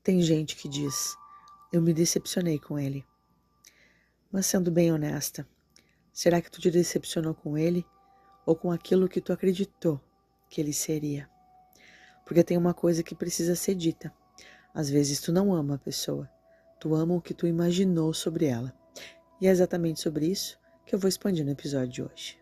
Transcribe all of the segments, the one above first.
Tem gente que diz, eu me decepcionei com ele. Mas sendo bem honesta, será que tu te decepcionou com ele ou com aquilo que tu acreditou que ele seria? Porque tem uma coisa que precisa ser dita. Às vezes tu não ama a pessoa, tu ama o que tu imaginou sobre ela. E é exatamente sobre isso que eu vou expandir no episódio de hoje.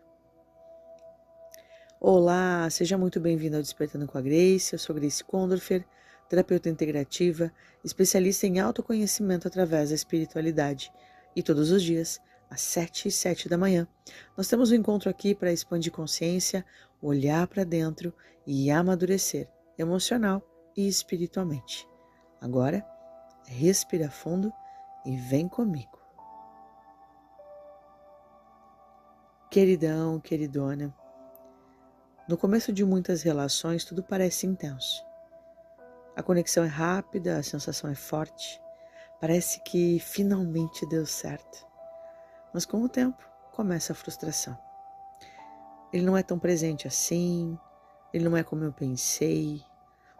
Olá, seja muito bem-vindo ao Despertando com a Grace. Eu sou Grace Kondorfer, terapeuta integrativa, especialista em autoconhecimento através da espiritualidade. E todos os dias, às 7h07 da manhã, nós temos um encontro aqui para expandir consciência, olhar para dentro e amadurecer emocional e espiritualmente. Agora, respira fundo e vem comigo. Queridão, queridona, no começo de muitas relações tudo parece intenso. A conexão é rápida, a sensação é forte, parece que finalmente deu certo. Mas com o tempo começa a frustração. Ele não é tão presente assim, ele não é como eu pensei,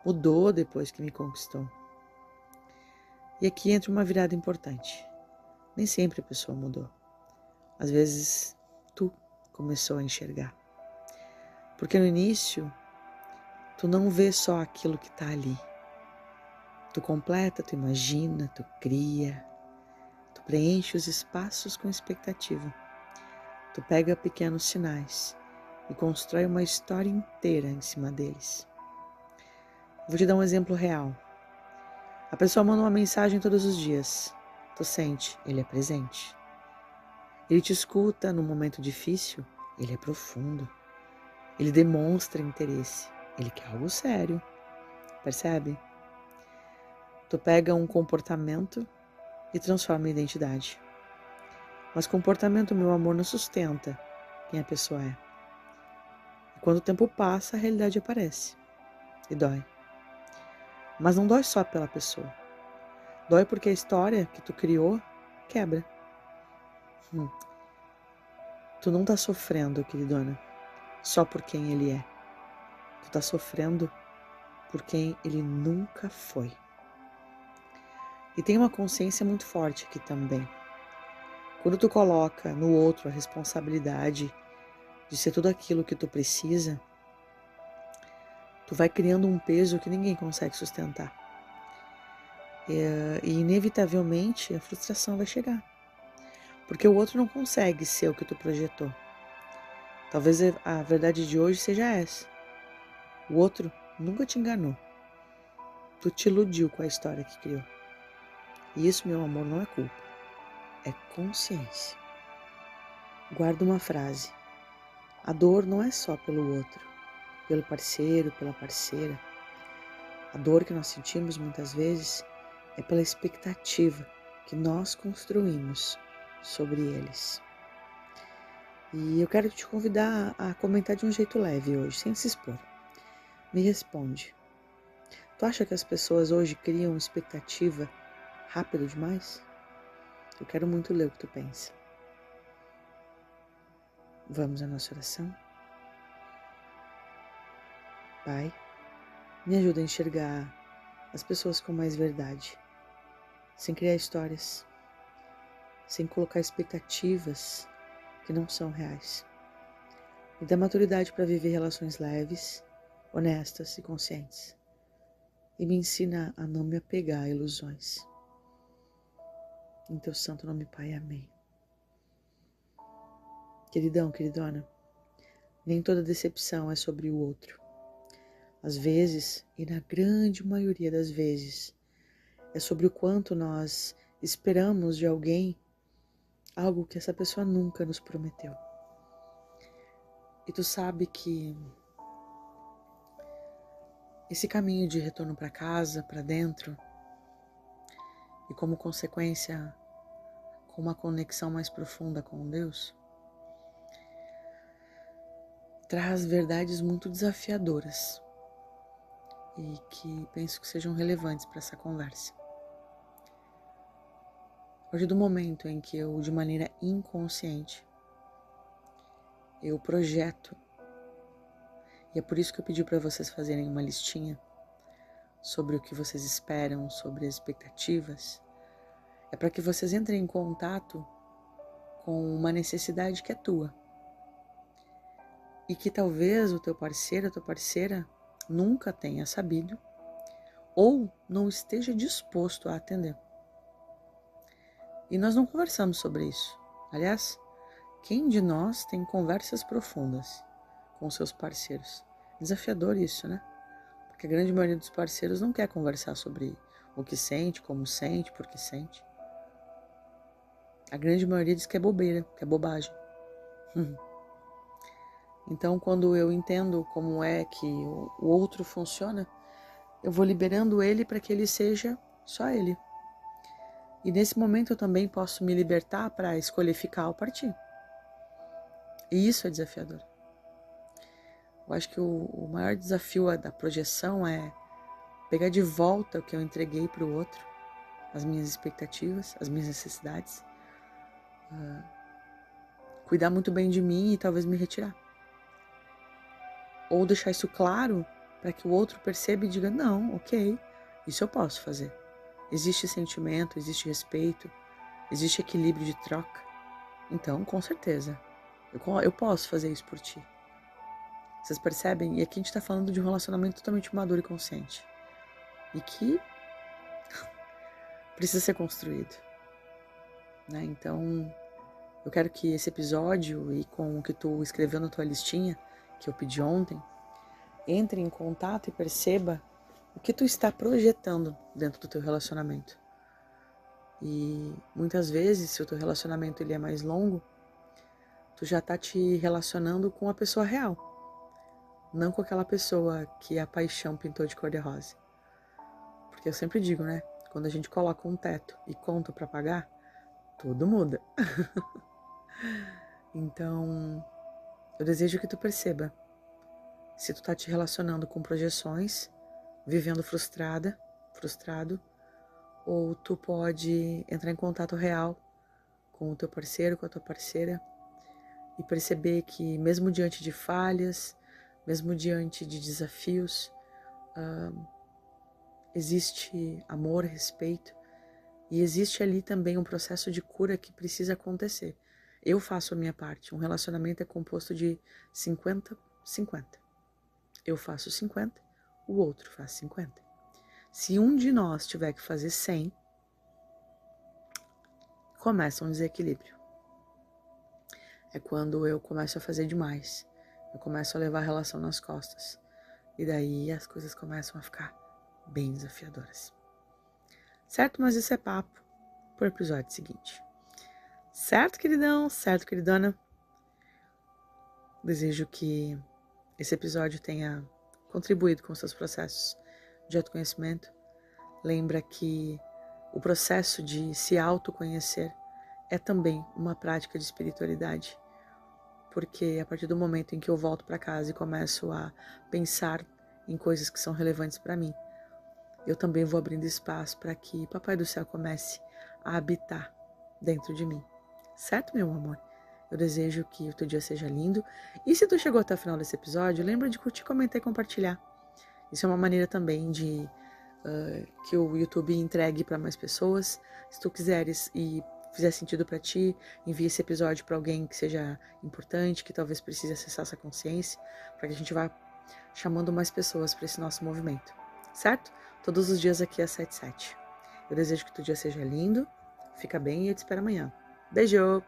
mudou depois que me conquistou. E aqui entra uma virada importante. Nem sempre a pessoa mudou. Às vezes tu começou a enxergar. Porque no início, tu não vê só aquilo que está ali. Tu completa, tu imagina, tu cria, tu preenche os espaços com expectativa. Tu pega pequenos sinais e constrói uma história inteira em cima deles. Vou te dar um exemplo real. A pessoa manda uma mensagem todos os dias. Tu sente, ele é presente. Ele te escuta no momento difícil, ele é profundo. Ele demonstra interesse, ele quer algo sério. Percebe? Tu pega um comportamento e transforma em identidade. Mas comportamento, meu amor, não sustenta quem a pessoa é. E quando o tempo passa, a realidade aparece. E dói. Mas não dói só pela pessoa. Dói porque a história que tu criou quebra. Tu não tá sofrendo, queridona, só por quem ele é. Tu tá sofrendo por quem ele nunca foi. E tem uma consciência muito forte aqui também. Quando tu coloca no outro a responsabilidade de ser tudo aquilo que tu precisa, tu vai criando um peso que ninguém consegue sustentar. E inevitavelmente a frustração vai chegar. Porque o outro não consegue ser o que tu projetou. Talvez a verdade de hoje seja essa. O outro nunca te enganou. Tu te iludiu com a história que criou. E isso, meu amor, não é culpa. É consciência. Guarda uma frase. A dor não é só pelo outro, pelo parceiro, pela parceira. A dor que nós sentimos muitas vezes é pela expectativa que nós construímos sobre eles. E eu quero te convidar a comentar de um jeito leve hoje, sem se expor. Me responde. Tu acha que as pessoas hoje criam expectativa rápido demais? Eu quero muito ler o que tu pensa. Vamos à nossa oração? Pai, me ajuda a enxergar as pessoas com mais verdade, sem criar histórias, sem colocar expectativas que não são reais. Me dá maturidade para viver relações leves, honestas e conscientes. E me ensina a não me apegar a ilusões. Em teu santo nome, Pai, amém. Queridão, queridona, nem toda decepção é sobre o outro. Às vezes, e na grande maioria das vezes, é sobre o quanto nós esperamos de alguém algo que essa pessoa nunca nos prometeu. E tu sabe que esse caminho de retorno para casa, para dentro, e como consequência, com uma conexão mais profunda com Deus, traz verdades muito desafiadoras e que penso que sejam relevantes para essa conversa. A partir do momento em que eu, de maneira inconsciente, eu projeto, e é por isso que eu pedi para vocês fazerem uma listinha sobre o que vocês esperam, sobre as expectativas, é para que vocês entrem em contato com uma necessidade que é tua. E que talvez o teu parceiro, a tua parceira, nunca tenha sabido ou não esteja disposto a atender. E nós não conversamos sobre isso. Aliás, quem de nós tem conversas profundas com seus parceiros? Desafiador isso, né? Porque a grande maioria dos parceiros não quer conversar sobre o que sente, como sente, por que sente. A grande maioria diz que é bobeira, que é bobagem. Então, quando eu entendo como é que o outro funciona, eu vou liberando ele para que ele seja só ele. E nesse momento eu também posso me libertar para escolher ficar ou partir. E isso é desafiador. Eu acho que o maior desafio da projeção é pegar de volta o que eu entreguei para o outro, as minhas expectativas, as minhas necessidades, cuidar muito bem de mim e talvez me retirar. Ou deixar isso claro para que o outro perceba e diga, não, ok, isso eu posso fazer. Existe sentimento, existe respeito, existe equilíbrio de troca. Então, com certeza, eu posso fazer isso por ti. Vocês percebem? E aqui a gente está falando de um relacionamento totalmente maduro e consciente. E que precisa ser construído. Né? Então, eu quero que esse episódio e com o que tu escreveu na tua listinha, que eu pedi ontem, entre em contato e perceba o que tu está projetando dentro do teu relacionamento. E muitas vezes, se o teu relacionamento ele é mais longo, tu já tá te relacionando com a pessoa real, não com aquela pessoa que a paixão pintou de cor-de-rosa. Porque eu sempre digo, né? Quando a gente coloca um teto e conta para pagar, tudo muda. Então, eu desejo que tu perceba se tu tá te relacionando com projeções, vivendo frustrado, ou tu pode entrar em contato real com o teu parceiro, com a tua parceira e perceber que mesmo diante de falhas, mesmo diante de desafios, existe amor, respeito e existe ali também um processo de cura que precisa acontecer. Eu faço a minha parte. Um relacionamento é composto de 50-50. Eu faço 50, o outro faz 50. Se um de nós tiver que fazer 100, começa um desequilíbrio. É quando eu começo a fazer demais. Eu começo a levar a relação nas costas. E daí as coisas começam a ficar bem desafiadoras. Certo? Mas isso é papo pro episódio seguinte. Certo, queridão? Certo, queridona? Desejo que esse episódio tenha contribuído com os seus processos de autoconhecimento. Lembra que o processo de se autoconhecer é também uma prática de espiritualidade. Porque a partir do momento em que eu volto para casa e começo a pensar em coisas que são relevantes para mim, eu também vou abrindo espaço para que Papai do Céu comece a habitar dentro de mim. Certo, meu amor? Eu desejo que o teu dia seja lindo. E se tu chegou até o final desse episódio, lembra de curtir, comentar e compartilhar. Isso é uma maneira também de que o YouTube entregue para mais pessoas. Se tu quiseres e fizer sentido para ti, envie esse episódio para alguém que seja importante, que talvez precise acessar essa consciência, para que a gente vá chamando mais pessoas para esse nosso movimento. Certo? Todos os dias aqui às 7h07. Eu desejo que o teu dia seja lindo, fica bem e eu te espero amanhã. Beijo!